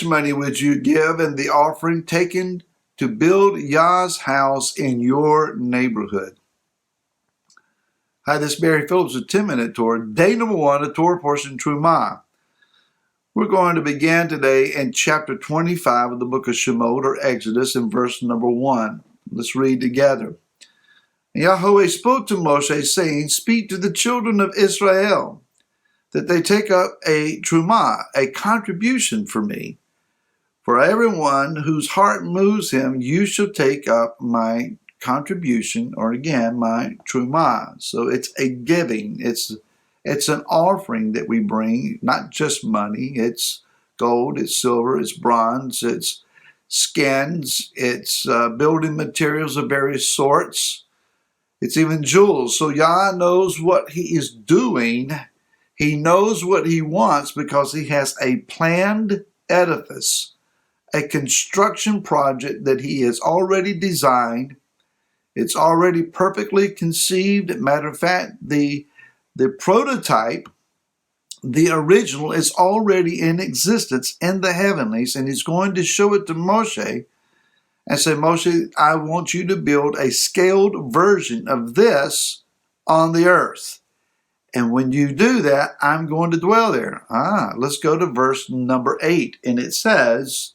much money would you give in the offering taken to build Yah's house in your neighborhood? Hi, this is Barry Phillips with 10-Minute Torah. Day number 1, the Torah portion, Trumah. We're going to begin today in chapter 25 of the book of Shemot, or Exodus, in verse number 1. Let's read together. Yahweh spoke to Moshe, saying, Speak to the children of Israel, that they take up a trumah, a contribution for me. For everyone whose heart moves him, you shall take up my contribution, or again, my trumah. So it's a giving. It's an offering that we bring, not just money. It's gold, it's silver, it's bronze, it's skins, it's building materials of various sorts. It's even jewels. So Yah knows what he is doing. He knows what he wants because he has a planned edifice, a construction project that he has already designed. It's already perfectly conceived. Matter of fact, the prototype, the original, is already in existence in the heavenlies, and he's going to show it to Moshe and say, Moshe, I want you to build a scaled version of this on the earth. And when you do that, I'm going to dwell there. Let's go to verse number 8. And it says,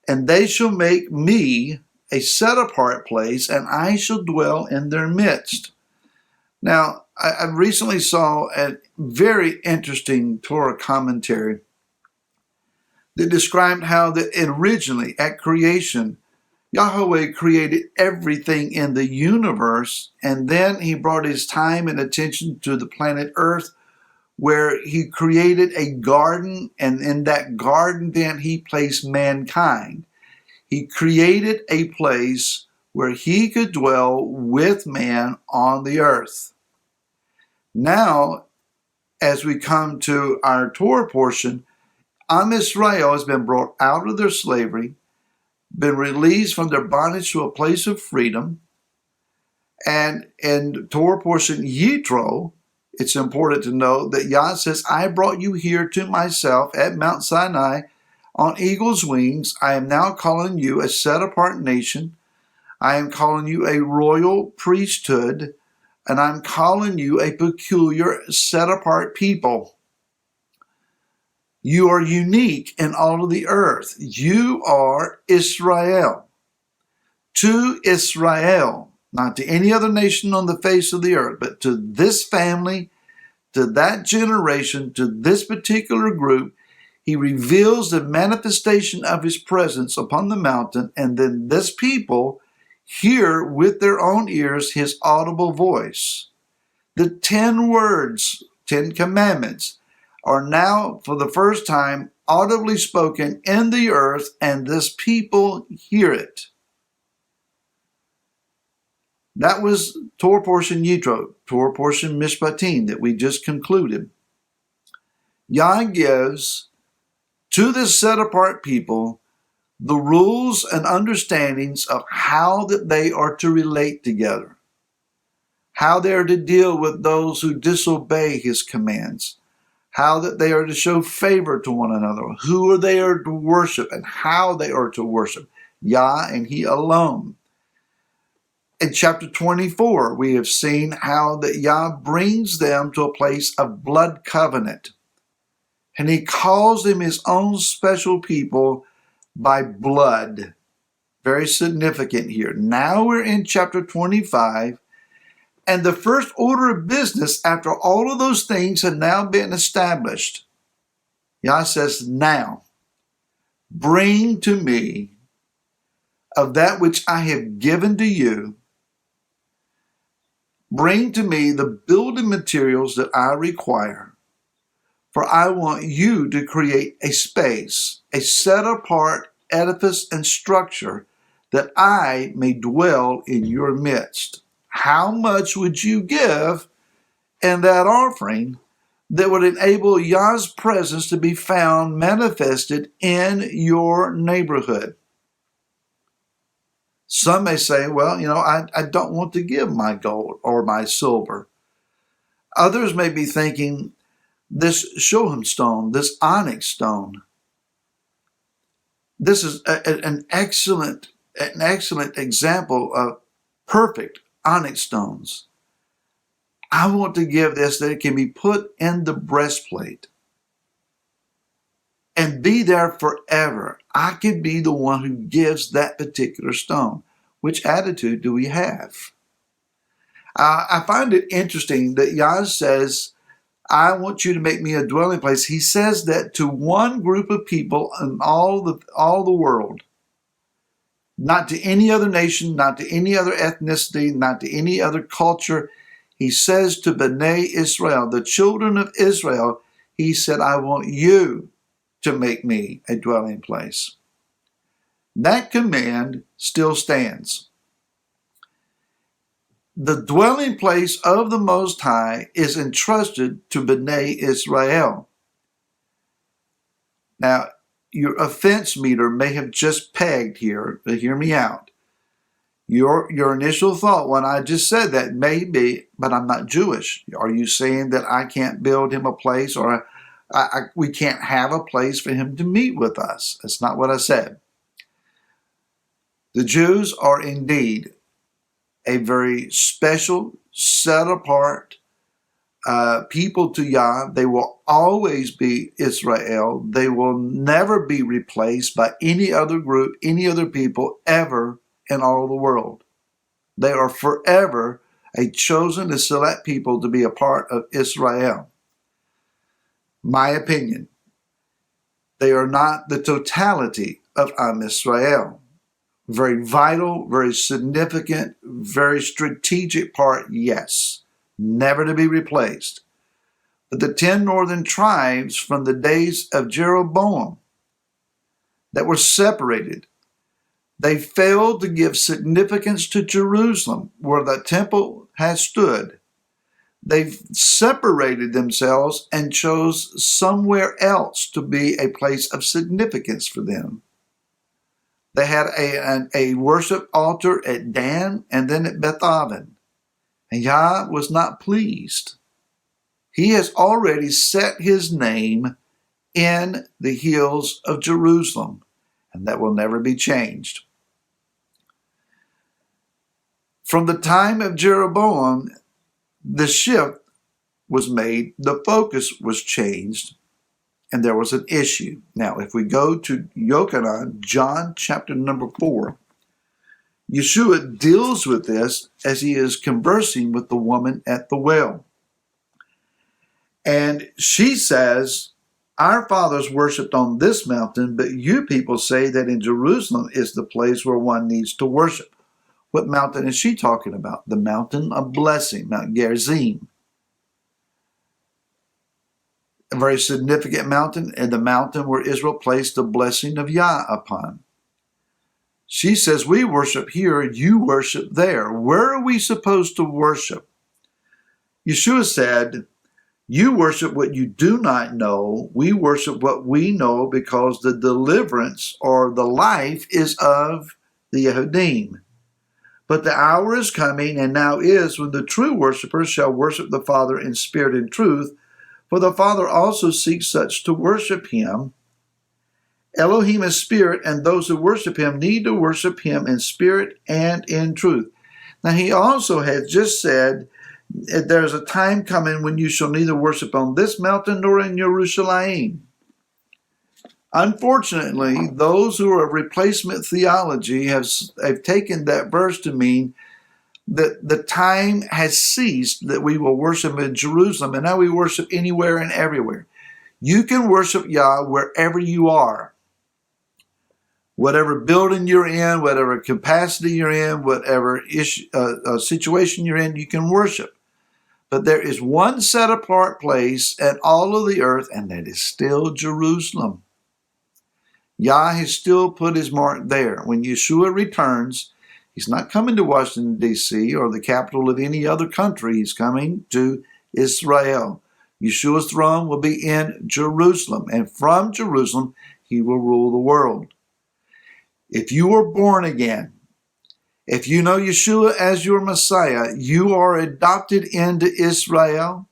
And they shall make me a set-apart place, and I shall dwell in their midst. Now, I recently saw a very interesting Torah commentary that described how that originally at creation, Yahweh created everything in the universe, and then he brought his time and attention to the planet Earth, where he created a garden, and in that garden then he placed mankind. He created a place where he could dwell with man on the earth. Now, as we come to our Torah portion, Am Israel has been brought out of their slavery, been released from their bondage to a place of freedom. And in Torah portion Yitro, it's important to know that Yah says, I brought you here to myself at Mount Sinai on eagle's wings. I am now calling you a set-apart nation. I am calling you a royal priesthood, and I'm calling you a peculiar set-apart people. You are unique in all of the earth. You are Israel. To Israel, not to any other nation on the face of the earth, but to this family, to that generation, to this particular group, he reveals the manifestation of his presence upon the mountain, and then this people hear with their own ears his audible voice. The 10 words, 10 commandments, are now for the first time audibly spoken in the earth, and this people hear it. That was Torah portion Yitro, Torah portion Mishpatim that we just concluded. Yah gives to this set-apart people the rules and understandings of how that they are to relate together, how they are to deal with those who disobey his commands, how that they are to show favor to one another, who they are to worship, and how they are to worship Yah and he alone. In chapter 24, we have seen how that Yah brings them to a place of blood covenant, and he calls them his own special people by blood. Very significant here. Now we're in chapter 25, and the first order of business after all of those things have now been established. Yah says, now, bring to me of that which I have given to you, bring to me the building materials that I require, for I want you to create a space, a set-apart edifice and structure that I may dwell in your midst. How much would you give in that offering that would enable Yah's presence to be found manifested in your neighborhood? Some may say, well, I don't want to give my gold or my silver. Others may be thinking, this shoham stone, this onyx stone, This is an excellent example of perfect onyx stones. I want to give this that it can be put in the breastplate and be there forever. I could be the one who gives that particular stone. Which attitude do we have? I find it interesting that Yah says, I want you to make me a dwelling place. He says that to one group of people in all the world, not to any other nation, not to any other ethnicity, not to any other culture. He says to Bnei Israel, the children of Israel, he said, I want you to make me a dwelling place. That command still stands. The dwelling place of the Most High is entrusted to Bnei Israel. Now, your offense meter may have just pegged here, but hear me out. Your initial thought when I just said that may be, but I'm not Jewish. Are you saying that I can't build him a place, or we can't have a place for him to meet with us? That's not what I said. The Jews are indeed a very special, set apart people to Yah. They will always be Israel. They will never be replaced by any other group, any other people ever in all the world. They are forever a chosen and select people to be a part of Israel. My opinion, they are not the totality of Am Israel. Very vital, very significant, very strategic part, yes. Never to be replaced. But the 10 northern tribes from the days of Jeroboam that were separated, they failed to give significance to Jerusalem, where the temple has stood. They separated themselves and chose somewhere else to be a place of significance for them. They had a worship altar at Dan and then at Beth Aven. And Yah was not pleased. He has already set his name in the hills of Jerusalem, and that will never be changed. From the time of Jeroboam, the shift was made, the focus was changed, and there was an issue. Now, if we go to Yochanan, John chapter number 4, Yeshua deals with this as he is conversing with the woman at the well. And she says, our fathers worshipped on this mountain, but you people say that in Jerusalem is the place where one needs to worship. What mountain is she talking about? The mountain of blessing, Mount Gerizim. A very significant mountain, and the mountain where Israel placed the blessing of Yah upon. She says, we worship here, you worship there. Where are we supposed to worship? Yeshua said, you worship what you do not know. We worship what we know, because the deliverance or the life is of the Yehudim. But the hour is coming, and now is, when the true worshipers shall worship the Father in spirit and truth, for the Father also seeks such to worship him. Elohim is spirit, and those who worship him need to worship him in spirit and in truth. Now, he also has just said, there's a time coming when you shall neither worship on this mountain nor in Jerusalem. Unfortunately, those who are of replacement theology have taken that verse to mean that the time has ceased that we will worship in Jerusalem, and now we worship anywhere and everywhere. You can worship Yah wherever you are. Whatever building you're in, whatever capacity you're in, whatever situation you're in, you can worship. But there is one set apart place in all of the earth, and that is still Jerusalem. Yah has still put his mark there. When Yeshua returns, he's not coming to Washington, D.C. or the capital of any other country. He's coming to Israel. Yeshua's throne will be in Jerusalem, and from Jerusalem, he will rule the world. If you are born again, if you know Yeshua as your Messiah, you are adopted into Israel.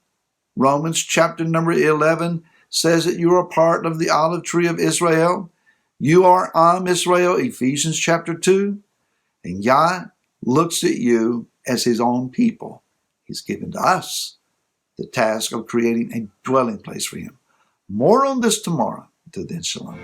Romans chapter number 11 says that you are part of the olive tree of Israel. You are Am Israel, Ephesians chapter 2, and Yah looks at you as his own people. He's given to us the task of creating a dwelling place for him. More on this tomorrow. Until then, shalom.